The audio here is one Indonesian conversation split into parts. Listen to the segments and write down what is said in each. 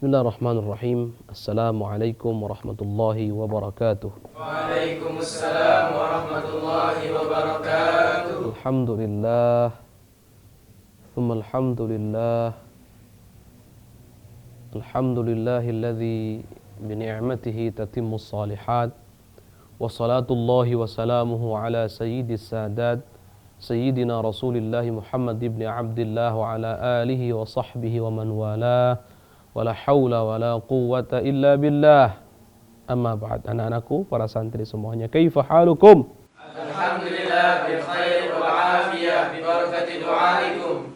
Bismillahirrahmanirrahim. Assalamualaikum warahmatullahi wabarakatuh. Waalaikumsalam warahmatullahi wabarakatuh. Alhamdulillah. Thumma alhamdulillah. Alhamdulillahilladzi bini'matihi tatimmus salihat. Wassalatullahi wassalamuhu ala sayyidis sadat Sayyidina Rasulillahi Muhammad ibn Abdillah wa ala alihi wa sahbihi wa man walah. Wala haula wala quwwata illa billah. Amma ba'd. Anak-anakku, para santri semuanya, kaifa halukum? Alhamdulillah bi khair wal afiyah bi barakati du'aikum.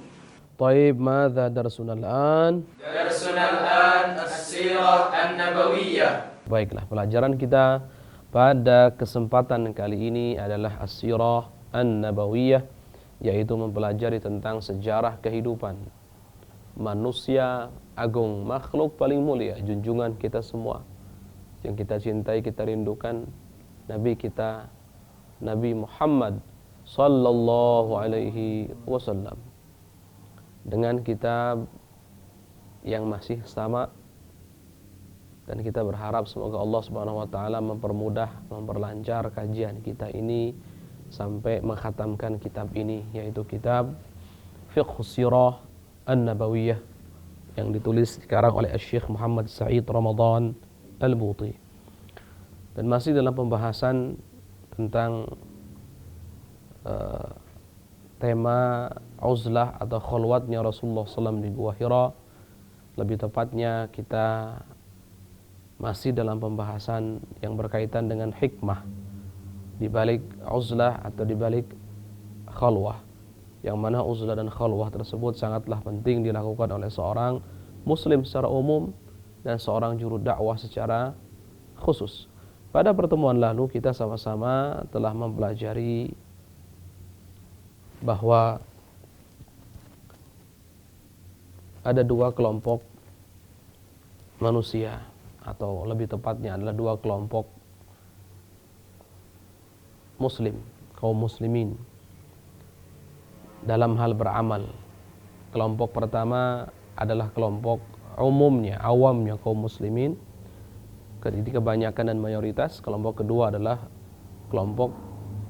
Taib, madza darsuna al-an? Darsuna al-an as-sirah an-nabawiyah. Baiklah, pelajaran kita pada kesempatan kali ini adalah as-sirah an-nabawiyah, yaitu mempelajari tentang sejarah kehidupan manusia agung, makhluk paling mulia, junjungan kita semua yang kita cintai, kita rindukan, Nabi kita, Nabi Muhammad sallallahu alaihi wasallam, dengan kitab yang masih sama, dan kita berharap semoga Allah Subhanahu wa taala mempermudah, memperlancar kajian kita ini sampai mengkhatamkan kitab ini, yaitu kitab Fiqhus Sirah An-Nabawiyah yang ditulis sekarang oleh Syekh Muhammad Sa'id Ramadan Al-Buti. Dan masih dalam pembahasan tentang tema uzlah atau khulwatnya Rasulullah SAW di Gua Hira. Lebih tepatnya kita masih dalam pembahasan yang berkaitan dengan hikmah di balik uzlah atau di balik khalwah, yang mana uzlah dan khalwah tersebut sangatlah penting dilakukan oleh seorang muslim secara umum dan seorang juru dakwah secara khusus. Pada pertemuan lalu kita sama-sama telah mempelajari bahwa ada dua kelompok manusia, atau lebih tepatnya adalah dua kelompok muslim, kaum muslimin, dalam hal beramal. Kelompok pertama adalah kelompok umumnya, awamnya kaum muslimin, jadi kebanyakan dan mayoritas. Kelompok kedua adalah kelompok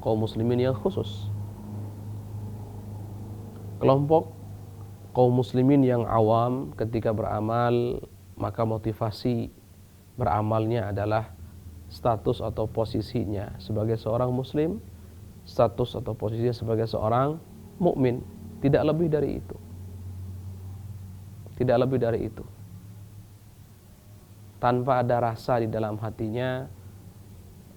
kaum muslimin yang khusus. Kelompok kaum muslimin yang awam ketika beramal, maka motivasi beramalnya adalah status atau posisinya sebagai seorang muslim, status atau posisinya sebagai seorang mukmin, tidak lebih dari itu. Tidak lebih dari itu. Tanpa ada rasa di dalam hatinya,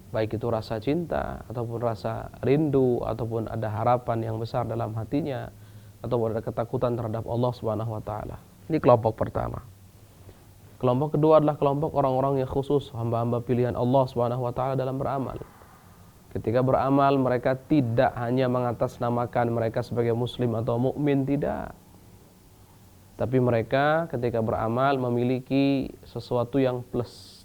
baik itu rasa cinta ataupun rasa rindu, ataupun ada harapan yang besar dalam hatinya, ataupun ada ketakutan terhadap Allah Subhanahu wa taala. Ini kelompok pertama. Kelompok kedua adalah kelompok orang-orang yang khusus, hamba-hamba pilihan Allah Subhanahu wa taala dalam beramal. Ketika beramal, mereka tidak hanya mengatasnamakan mereka sebagai muslim atau mukmin, tidak. Tapi mereka ketika beramal memiliki sesuatu yang plus,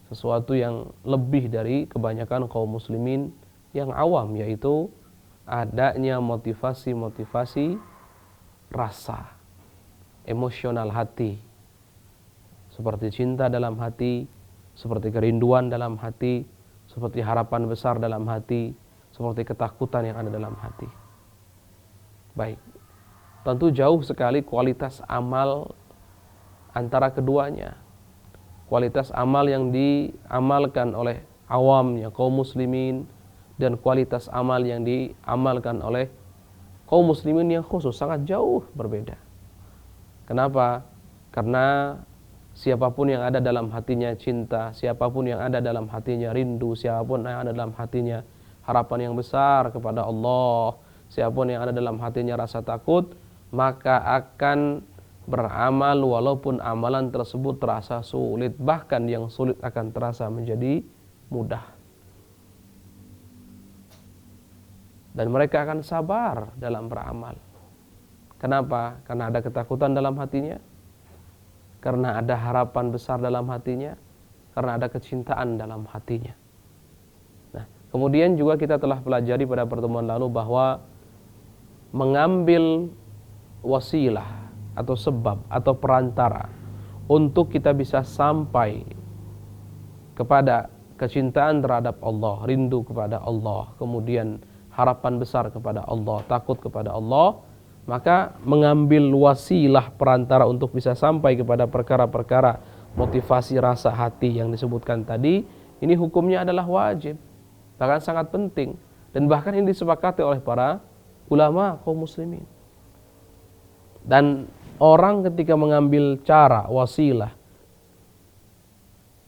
sesuatu yang lebih dari kebanyakan kaum muslimin yang awam, yaitu adanya motivasi-motivasi rasa, emosional hati, seperti cinta dalam hati, seperti kerinduan dalam hati, seperti harapan besar dalam hati, seperti ketakutan yang ada dalam hati. Baik, tentu jauh sekali kualitas amal antara keduanya. Kualitas amal yang diamalkan oleh awamnya kaum muslimin dan kualitas amal yang diamalkan oleh kaum muslimin yang khusus sangat jauh berbeda. Kenapa? Karena siapapun yang ada dalam hatinya cinta, siapapun yang ada dalam hatinya rindu, siapapun yang ada dalam hatinya harapan yang besar kepada Allah, siapapun yang ada dalam hatinya rasa takut, maka akan beramal walaupun amalan tersebut terasa sulit. Bahkan yang sulit akan terasa menjadi mudah. Dan mereka akan sabar dalam beramal. Kenapa? Karena ada ketakutan dalam hatinya, karena ada harapan besar dalam hatinya, karena ada kecintaan dalam hatinya. Nah, kemudian juga kita telah pelajari pada pertemuan lalu bahwa mengambil wasilah atau sebab atau perantara untuk kita bisa sampai kepada kecintaan terhadap Allah, rindu kepada Allah, kemudian harapan besar kepada Allah, takut kepada Allah, maka mengambil wasilah perantara untuk bisa sampai kepada perkara-perkara motivasi rasa hati yang disebutkan tadi, ini hukumnya adalah wajib, bahkan sangat penting, dan bahkan ini disepakati oleh para ulama kaum muslimin. Dan orang ketika mengambil cara, wasilah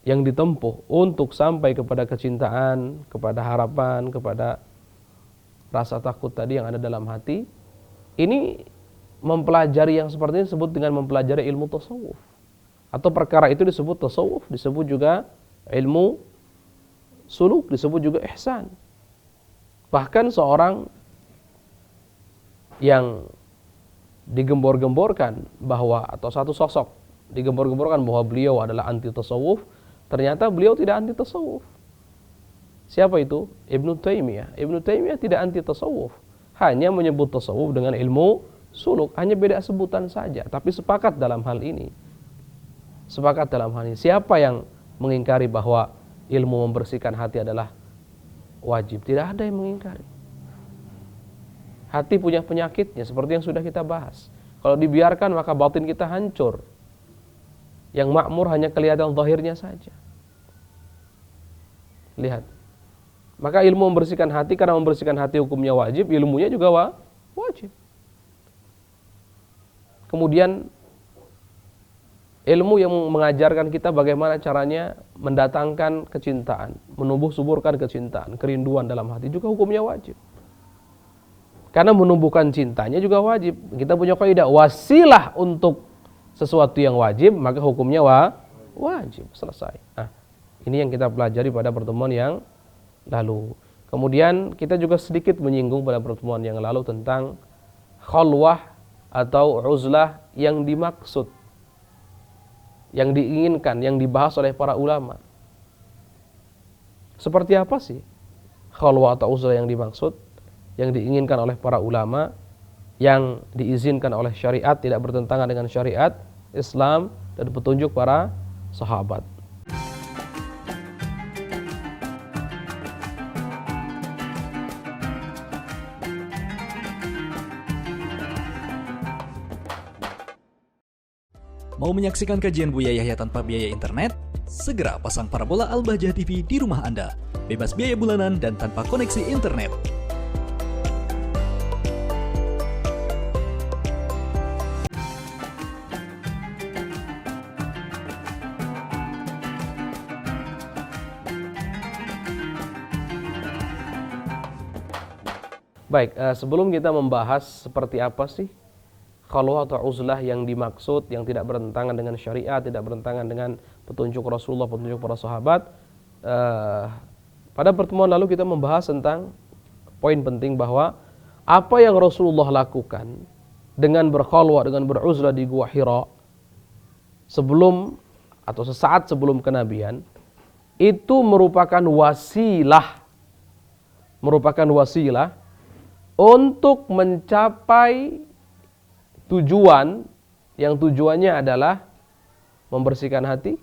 yang ditempuh untuk sampai kepada kecintaan, kepada harapan, kepada rasa takut tadi yang ada dalam hati, ini mempelajari yang seperti ini disebut dengan mempelajari ilmu tasawuf. Atau perkara itu disebut tasawuf, disebut juga ilmu suluk, disebut juga ihsan. Bahkan seorang yang digembor-gemborkan bahwa, atau satu sosok digembor-gemborkan bahwa beliau adalah anti tasawuf, ternyata beliau tidak anti tasawuf. Siapa itu? Ibnu Taimiyah. Ibnu Taimiyah tidak anti tasawuf, hanya menyebut tasawuf dengan ilmu suluk, hanya beda sebutan saja, tapi sepakat dalam hal ini. Sepakat dalam hal ini. Siapa yang mengingkari bahwa ilmu membersihkan hati adalah wajib? Tidak ada yang mengingkari. Hati punya penyakitnya, seperti yang sudah kita bahas. Kalau dibiarkan maka batin kita hancur. Yang makmur hanya kelihatan zahirnya saja. Lihat. Maka ilmu membersihkan hati, karena membersihkan hati hukumnya wajib, ilmunya juga wajib. Kemudian ilmu yang mengajarkan kita bagaimana caranya mendatangkan kecintaan, menumbuh suburkan kecintaan, kerinduan dalam hati juga hukumnya wajib. Karena menumbuhkan cintanya juga wajib. Kita punya kaidah wasilah untuk sesuatu yang wajib, maka hukumnya wajib. Selesai. Nah, ini yang kita pelajari pada pertemuan yang lalu. Kemudian kita juga sedikit menyinggung pada pertemuan yang lalu tentang khalwah atau uzlah yang dimaksud, yang diinginkan, yang dibahas oleh para ulama. Seperti apa sih khalwah atau uzlah yang dimaksud, yang diinginkan oleh para ulama, yang diizinkan oleh syariat, tidak bertentangan dengan syariat Islam dan petunjuk para sahabat. Mau menyaksikan kajian Buya Yahya tanpa biaya internet? Segera pasang parabola Al-Bahjah TV di rumah Anda. Bebas biaya bulanan dan tanpa koneksi internet. Baik, sebelum kita membahas seperti apa sih khalwah atau uzlah yang dimaksud, yang tidak bertentangan dengan syariat, tidak bertentangan dengan petunjuk Rasulullah, petunjuk para sahabat, pada pertemuan lalu kita membahas tentang poin penting bahwa apa yang Rasulullah lakukan dengan berkhalwah, dengan beruzlah di Gua Hira sebelum atau sesaat sebelum kenabian, itu merupakan wasilah untuk mencapai tujuan, yang tujuannya adalah membersihkan hati,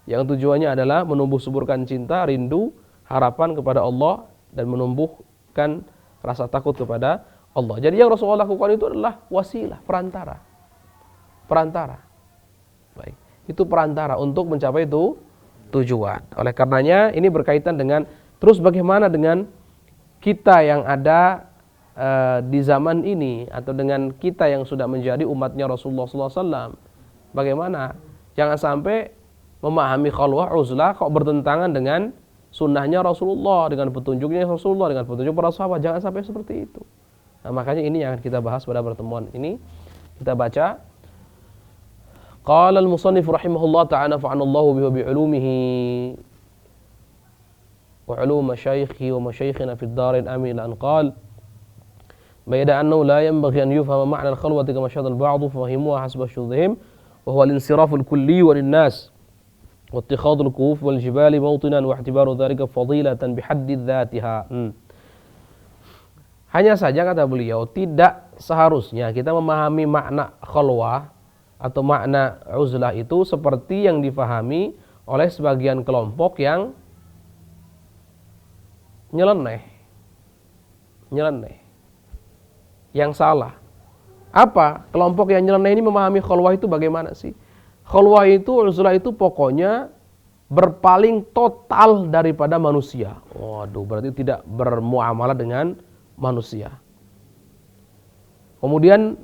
yang tujuannya adalah menumbuh suburkan cinta, rindu, harapan kepada Allah, dan menumbuhkan rasa takut kepada Allah. Jadi yang Rasulullah lakukan itu adalah wasilah, perantara. Baik, itu perantara untuk mencapai itu tujuan. Oleh karenanya ini berkaitan dengan terus bagaimana dengan kita yang ada di zaman ini, atau dengan kita yang sudah menjadi umatnya Rasulullah SAW. Bagaimana? Jangan sampai memahami khalwah, uzlah kok bertentangan dengan sunnahnya Rasulullah, dengan petunjuknya Rasulullah, dengan petunjuk para sahabat. Jangan sampai seperti itu. Nah, makanya ini yang akan kita bahas pada pertemuan ini. Kita baca. Qala al-musannif rahimahullah ta'ala fa'anallahu bi'ulumihi wa 'ulum masyaikhi wa masyayikhina fid darin amin ila an qala بيد أنه لا ينبغي أن يفهم معنى الخلوة كما شاهد البعض فهموها حسب شذهم وهو الانصراف الكلي وللناس واتخاذ الكهوف والجبال موطنا واعتبار ذلك فضيلة بحد ذاتها. Hanya saja kata beliau, tidak seharusnya kita memahami makna khalwah atau makna uzlah itu seperti yang difahami oleh sebagian kelompok yang nyeleneh, yang salah. Apa? Kelompok yang nyeleneh ini memahami khalwah itu bagaimana sih? Khalwah itu, uzlah itu pokoknya berpaling total daripada manusia. Waduh, berarti tidak bermuamalah dengan manusia. Kemudian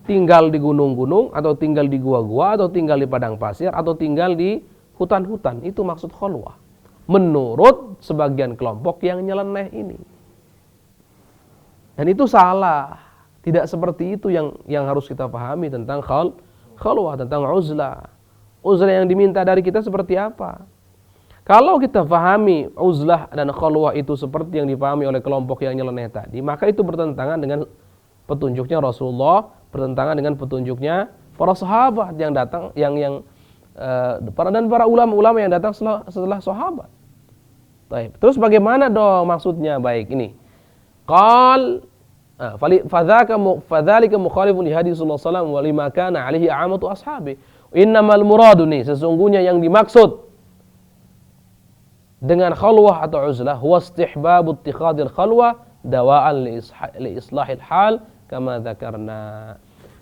tinggal di gunung-gunung, atau tinggal di gua-gua, atau tinggal di padang pasir, atau tinggal di hutan-hutan. Itu maksud khalwah menurut sebagian kelompok yang nyeleneh ini. Dan itu salah. Tidak seperti itu yang harus kita pahami tentang khalwah, tentang uzlah. Uzlah yang diminta dari kita seperti apa? Kalau kita pahami uzlah dan khalwah itu seperti yang dipahami oleh kelompok yang nyeleneh tadi, maka itu bertentangan dengan petunjuknya Rasulullah, bertentangan dengan petunjuknya para sahabat yang datang, para ulama-ulama yang datang setelah sahabat. Baik. Terus bagaimana dong maksudnya? Baik, ini. Fadzalika mukhalifun li hadis sallallahu alaihi wasallam wa lima kana alaihi amatu ashabi. Innamal muradu, nih sesungguhnya yang dimaksud dengan khalwah atau uzlah huwa istihbabu ittikhadil khalwah dawa'an li islahil hal kama dzakarna.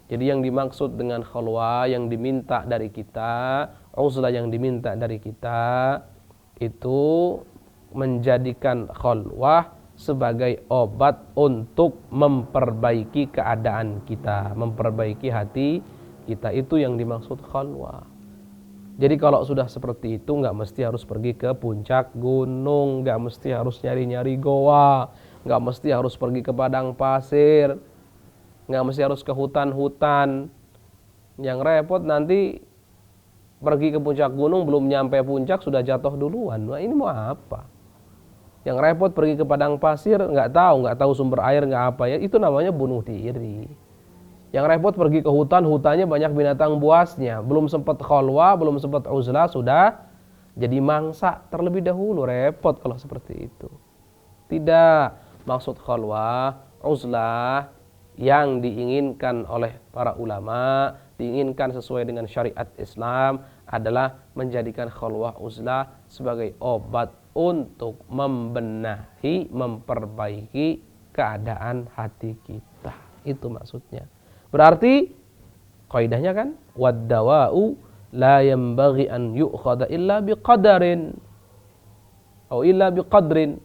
Jadi yang dimaksud dengan khalwah yang diminta dari kita, uzlah yang diminta dari kita itu menjadikan khalwah sebagai obat untuk memperbaiki keadaan kita, memperbaiki hati kita. Itu yang dimaksud khalwah. Jadi kalau sudah seperti itu, nggak mesti harus pergi ke puncak gunung, nggak mesti harus nyari-nyari goa, nggak mesti harus pergi ke padang pasir, nggak mesti harus ke hutan-hutan. Yang repot nanti pergi ke puncak gunung, belum nyampe puncak sudah jatuh duluan. Nah, ini mau apa? Yang repot pergi ke padang pasir, nggak tahu sumber air, nggak apa ya, itu namanya bunuh diri. Yang repot pergi ke hutan, hutannya banyak binatang buasnya, belum sempat khalwah, belum sempat uzlah, sudah jadi mangsa terlebih dahulu. Repot kalau seperti itu. Tidak, maksud khalwah, uzlah yang diinginkan oleh para ulama, diinginkan sesuai dengan syariat Islam adalah menjadikan khalwah uzlah sebagai obat untuk membenahi, memperbaiki keadaan hati kita. Itu maksudnya. Berarti kaidahnya kan wad-dawa'u la yanbaghi an yu'khadha illa biqadarin atau illa biqadrin.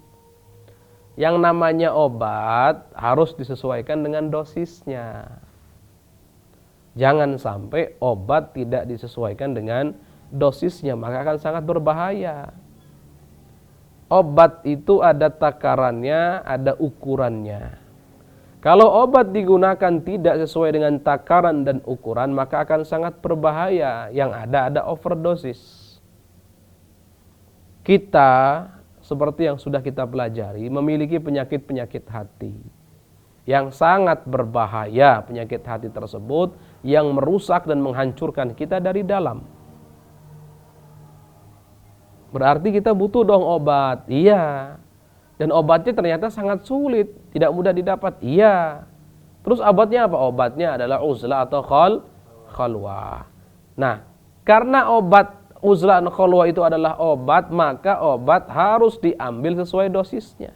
Yang namanya obat harus disesuaikan dengan dosisnya. Jangan sampai obat tidak disesuaikan dengan dosisnya, maka akan sangat berbahaya. Obat itu ada takarannya, ada ukurannya. Kalau obat digunakan tidak sesuai dengan takaran dan ukuran, maka akan sangat berbahaya. Yang ada overdosis. Kita, seperti yang sudah kita pelajari, memiliki penyakit-penyakit hati yang sangat berbahaya. Penyakit hati tersebut yang merusak dan menghancurkan kita dari dalam. Berarti kita butuh dong obat. Iya. Dan obatnya ternyata sangat sulit, tidak mudah didapat. Iya. Terus obatnya apa? Obatnya adalah uzlah atau khalwah. Nah, karena obat uzlah dan khalwah itu adalah obat, maka obat harus diambil sesuai dosisnya.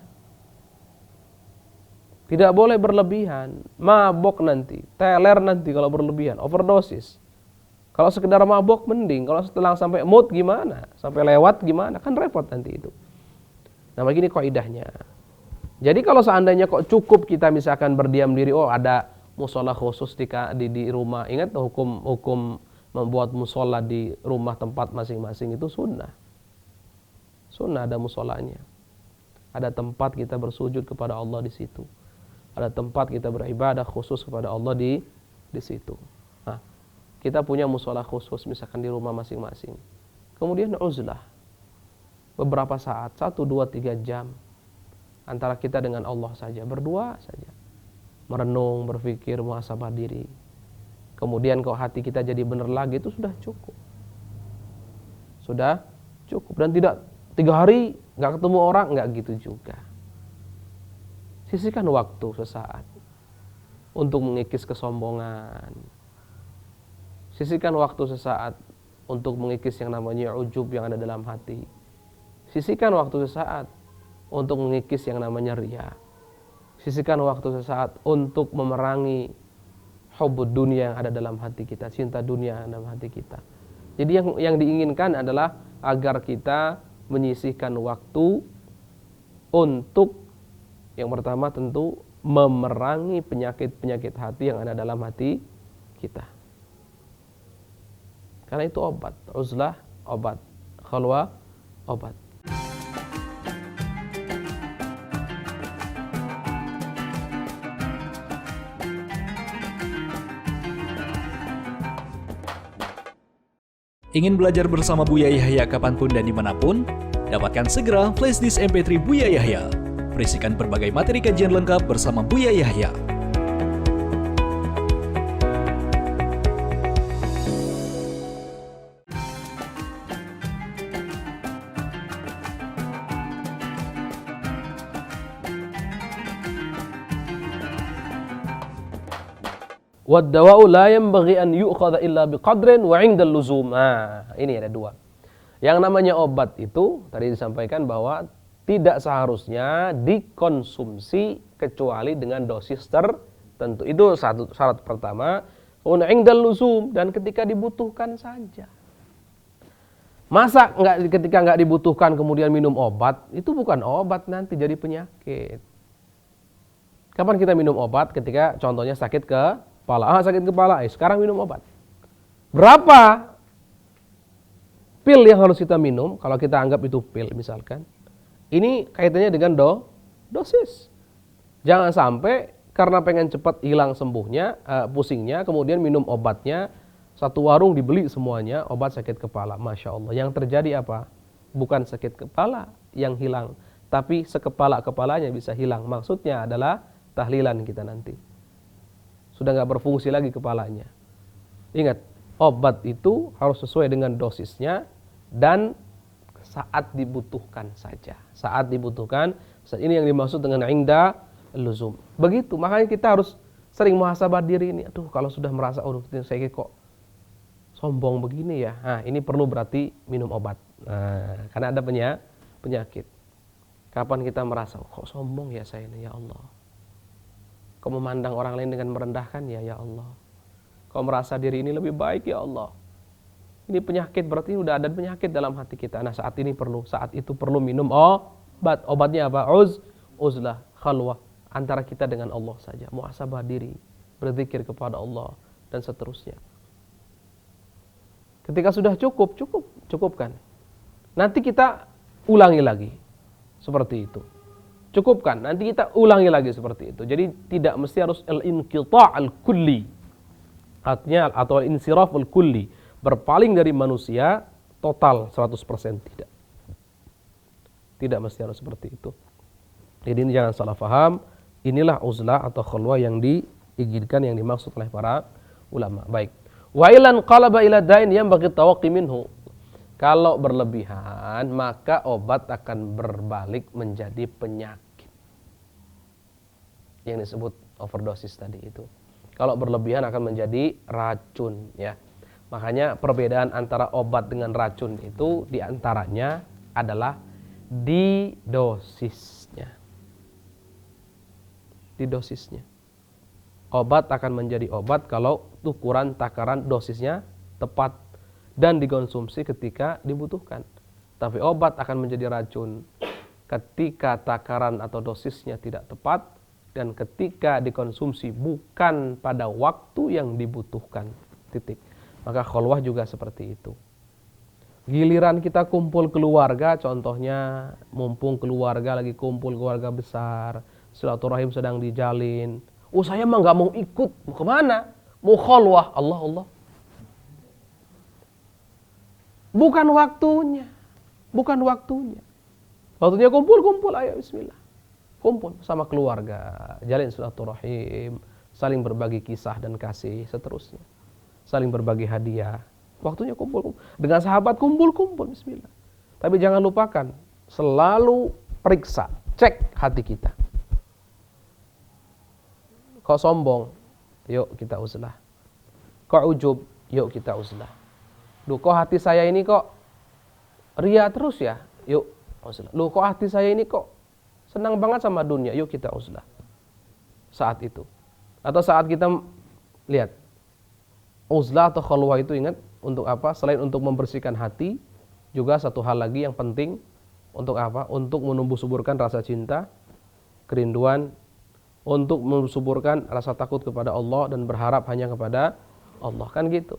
Tidak boleh berlebihan. Mabok nanti, teler nanti kalau berlebihan, overdosis. Kalau sekedar mabok mending, kalau setelah sampai mood gimana? Sampai lewat gimana? Kan repot nanti itu. Nah, begini kaidahnya. Jadi kalau seandainya kok cukup kita misalkan berdiam diri, oh ada musola khusus di rumah. Ingat hukum membuat musola di rumah tempat masing-masing itu sunnah. Sunnah ada musolanya. Ada tempat kita bersujud kepada Allah di situ. Ada tempat kita beribadah khusus kepada Allah di situ. Nah, kita punya musola khusus misalkan di rumah masing-masing. Kemudian uzlah. Beberapa saat, 1, 2, 3 jam. Antara kita dengan Allah saja, berdua saja. Merenung, berpikir, muhasabah diri. Kemudian kalau hati kita jadi benar lagi, itu sudah cukup. Sudah cukup. Dan tidak 3 hari gak ketemu orang, gak gitu juga. Sisihkan waktu sesaat untuk mengikis kesombongan. Sisihkan waktu sesaat untuk mengikis yang namanya ujub yang ada dalam hati. Sisihkan waktu sesaat untuk mengikis yang namanya riya. Sisihkan waktu sesaat untuk memerangi hubbud dunia yang ada dalam hati kita, cinta dunia dalam hati kita. Jadi yang diinginkan adalah agar kita menyisihkan waktu untuk yang pertama tentu memerangi penyakit-penyakit hati yang ada dalam hati kita. Karena itu obat, uzlah obat, khalwah obat. Ingin belajar bersama Buya Yahya kapanpun dan dimanapun? Dapatkan segera flashdisk MP3 Buya Yahya. Berisikan berbagai materi kajian lengkap bersama Buya Yahya. Waddawa'u la yanbaghi an yu'khadha illa biqadrin wa 'indal luzum. Nah, ini ada dua. Yang namanya obat itu tadi disampaikan bahwa tidak seharusnya dikonsumsi kecuali dengan dosis tertentu. Itu satu syarat pertama. Wa 'indal luzum, dan ketika dibutuhkan saja. Masa ketika nggak dibutuhkan kemudian minum obat, itu bukan obat, nanti jadi penyakit. Kapan kita minum obat? Ketika contohnya sakit kepala. Sakit kepala, sekarang minum obat. Berapa pil yang harus kita minum? Kalau kita anggap itu pil misalkan. Ini kaitannya dengan dosis. Jangan sampai karena pengen cepat hilang sembuhnya, pusingnya, kemudian minum obatnya, satu warung dibeli semuanya, obat sakit kepala. Masya Allah. Yang terjadi apa? Bukan sakit kepala yang hilang, tapi sekepala-kepalanya bisa hilang. Maksudnya adalah tahlilan kita nanti. Sudah nggak berfungsi lagi kepalanya. Ingat, obat itu harus sesuai dengan dosisnya dan saat dibutuhkan saja. Saat dibutuhkan, ini yang dimaksud dengan inda luzum. Begitu, makanya kita harus sering muhasabah diri ini. Aduh, kalau sudah merasa, saya kok sombong begini ya. Nah, ini perlu berarti minum obat. Nah, karena ada penyakit. Kapan kita merasa, kok sombong ya saya ini, ya Allah. Kau memandang orang lain dengan merendahkan ya Allah. Kau merasa diri ini lebih baik ya Allah. Ini penyakit, berarti udah ada penyakit dalam hati kita. Nah, saat itu perlu minum obat. Obatnya apa? Uzlah, khalwah, antara kita dengan Allah saja. Muhasabah diri, berzikir kepada Allah dan seterusnya. Ketika sudah cukupkan. Nanti kita ulangi lagi seperti itu. Cukupkan, nanti kita ulangi lagi seperti itu. Jadi tidak mesti harus al-inqita' al-kulli. Artinya atau al-insiraf al-kulli, berpaling dari manusia total 100%, tidak. Tidak mesti harus seperti itu. Jadi ini jangan salah paham. Inilah uzlah atau khalwah yang diinginkan, yang dimaksud oleh para ulama. Baik. Wa ilan qalaba ila da'in yanbaghi tawaqqi minhu. Kalau berlebihan, maka obat akan berbalik menjadi penyakit. Yang disebut overdosis tadi itu. Kalau berlebihan akan menjadi racun, ya. Makanya perbedaan antara obat dengan racun itu diantaranya adalah di dosisnya. Di dosisnya. Obat akan menjadi obat kalau ukuran takaran dosisnya tepat dan dikonsumsi ketika dibutuhkan. Tapi obat akan menjadi racun ketika takaran atau dosisnya tidak tepat dan ketika dikonsumsi bukan pada waktu yang dibutuhkan. Titik. Maka khalwah juga seperti itu. Giliran kita kumpul keluarga, contohnya mumpung keluarga lagi kumpul, keluarga besar, silaturahim sedang dijalin. Saya mah nggak mau ikut, mau kemana? Mau khalwah, Allah. Bukan waktunya. Waktunya kumpul, ayo bismillah. Kumpul sama keluarga, jalin silaturahim, saling berbagi kisah dan kasih, seterusnya. Saling berbagi hadiah. Waktunya kumpul. Dengan sahabat kumpul, bismillah. Tapi jangan lupakan, selalu periksa, cek hati kita. Kok sombong? Yuk kita uzlah. Kok ujub? Yuk kita uzlah. Duh, kok hati saya ini kok ria terus ya? Yuk uzlah. Loh, kok hati saya ini kok senang banget sama dunia? Yuk kita uzlah. Saat itu. Atau saat kita lihat uzlah atau khalwah itu, ingat untuk apa? Selain untuk membersihkan hati, juga satu hal lagi yang penting untuk apa? Untuk menumbuh suburkan rasa cinta, kerinduan, untuk mensuburkan rasa takut kepada Allah dan berharap hanya kepada Allah, kan gitu.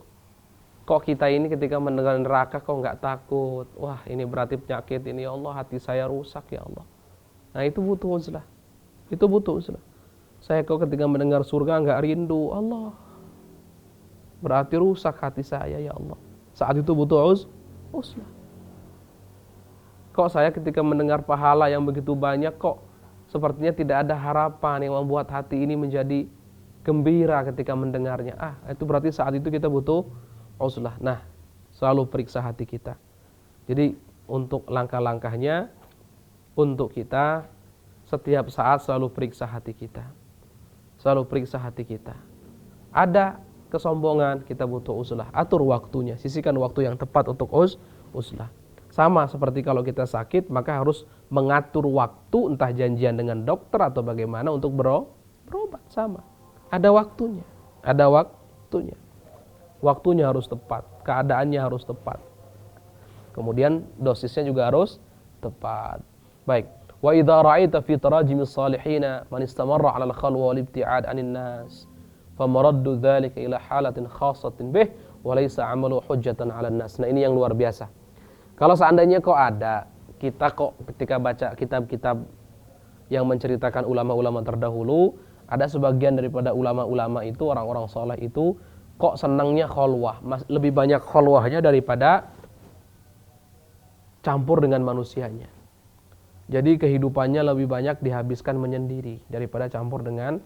Kok kita ini ketika mendengar neraka kok nggak takut? Wah, ini berarti penyakit ini, ya Allah, hati saya rusak ya Allah. Nah, itu butuh uzlah. Itu butuh uzlah. Saya kok ketika mendengar surga nggak rindu, Allah, berarti rusak hati saya ya Allah. Saat itu butuh uzlah. Kok saya ketika mendengar pahala yang begitu banyak kok sepertinya tidak ada harapan, yang membuat hati ini menjadi gembira ketika mendengarnya. Itu berarti saat itu kita butuh uzlah. Nah, selalu periksa hati kita. Jadi untuk langkah-langkahnya, untuk kita setiap saat selalu periksa hati kita. Selalu periksa hati kita. Ada kesombongan, kita butuh uzlah. Atur waktunya, sisihkan waktu yang tepat untuk uzlah. Sama seperti kalau kita sakit, maka harus mengatur waktu, entah janjian dengan dokter atau bagaimana untuk berobat. Sama. Ada waktunya. Ada waktunya. Waktunya harus tepat. Keadaannya harus tepat. Kemudian dosisnya juga harus tepat. Baik. Wa idza ra'aita fi tarajimis salihina man istamarra 'ala al-khalwa wal ibti'ad 'anil nas famaraddu dzalika ila halatin khassatin bih wa laysa 'amalu hujjatan 'alan nas. Nah, ini yang luar biasa. Kalau seandainya kok ada, kita kok ketika baca kitab-kitab yang menceritakan ulama-ulama terdahulu, ada sebagian daripada ulama-ulama itu, orang-orang soleh itu, kok senangnya khalwah, lebih banyak khalwahnya daripada campur dengan manusianya. Jadi kehidupannya lebih banyak dihabiskan menyendiri daripada campur dengan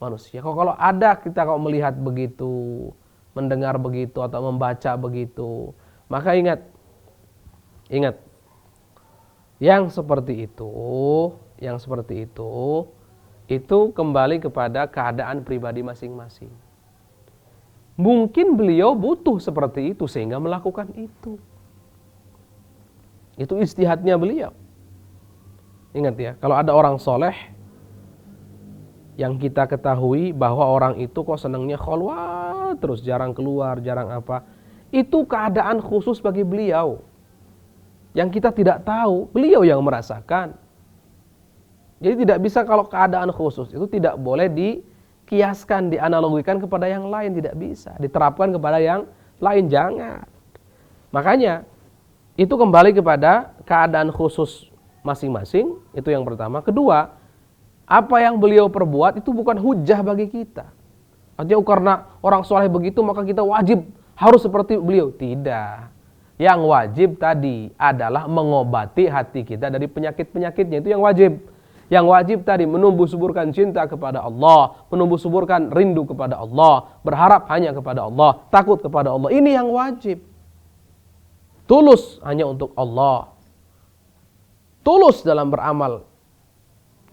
manusia. Kok kalau ada kita kok melihat begitu, mendengar begitu atau membaca begitu, maka ingat, yang seperti itu kembali kepada keadaan pribadi masing-masing. Mungkin beliau butuh seperti itu sehingga melakukan itu. Itu ijtihadnya beliau. Ingat ya, kalau ada orang soleh yang kita ketahui bahwa orang itu kok senangnya khalwat terus, jarang keluar, jarang apa, itu keadaan khusus bagi beliau. Yang kita tidak tahu, beliau yang merasakan. Jadi tidak bisa kalau keadaan khusus itu tidak boleh dikiaskan, dianalogikan kepada yang lain, tidak bisa. Diterapkan kepada yang lain, jangan. Makanya itu kembali kepada keadaan khusus masing-masing, itu yang pertama. Kedua, apa yang beliau perbuat itu bukan hujah bagi kita. Artinya karena orang soleh begitu maka kita wajib harus seperti beliau. Tidak. Yang wajib tadi adalah mengobati hati kita dari penyakit-penyakitnya. Itu yang wajib. Yang wajib tadi menumbuh suburkan cinta kepada Allah, menumbuh suburkan rindu kepada Allah, berharap hanya kepada Allah, takut kepada Allah. Ini yang wajib. Tulus hanya untuk Allah. Tulus dalam beramal.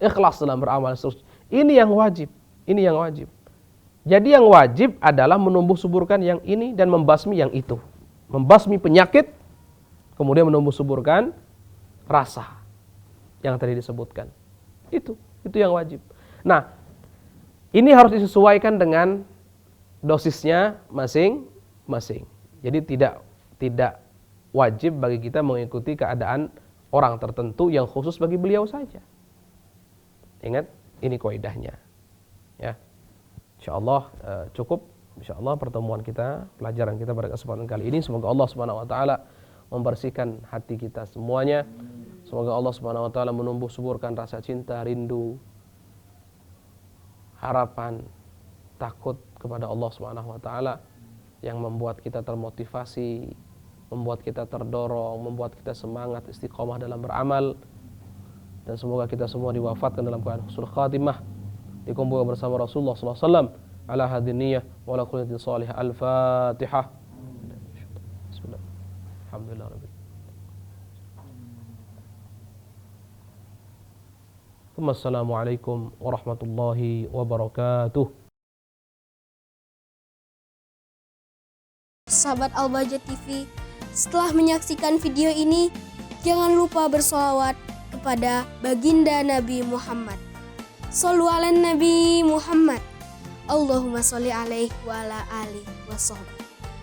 Ikhlas dalam beramal. Ini yang wajib. Ini yang wajib. Jadi yang wajib adalah menumbuh suburkan yang ini dan membasmi yang itu. Membasmi penyakit, kemudian menumbuh suburkan rasa yang tadi disebutkan. Itu yang wajib. Nah, ini harus disesuaikan dengan dosisnya masing-masing. Jadi tidak wajib bagi kita mengikuti keadaan orang tertentu yang khusus bagi beliau saja. Ingat, ini kaidahnya. Ya. Insyaallah cukup. InsyaAllah pertemuan kita, pelajaran kita pada kesempatan kali ini. Semoga Allah Subhanahu Wa Taala membersihkan hati kita semuanya. Semoga Allah Subhanahu Wa Taala menumbuh suburkan rasa cinta, rindu, harapan, takut kepada Allah Subhanahu Wa Taala yang membuat kita termotivasi, membuat kita terdorong, membuat kita semangat istiqomah dalam beramal. Dan semoga kita semua diwafatkan dalam keadaan husnul khatimah, dikumpulkan bersama Rasulullah sallallahu alaihi wasallam ala hadiniyah wa ala kulli salihah. Al-Fatihah. Bismillah. Alhamdulillah rabbil alamin. Assalamualaikum warahmatullahi wabarakatuh. sahabat Al-Bahjah TV, setelah menyaksikan video ini, jangan lupa bersolawat kepada baginda Nabi Muhammad. Shollu ala Nabi Muhammad. Allahumma sholli alaihi wa ala alihi wa sahbihi.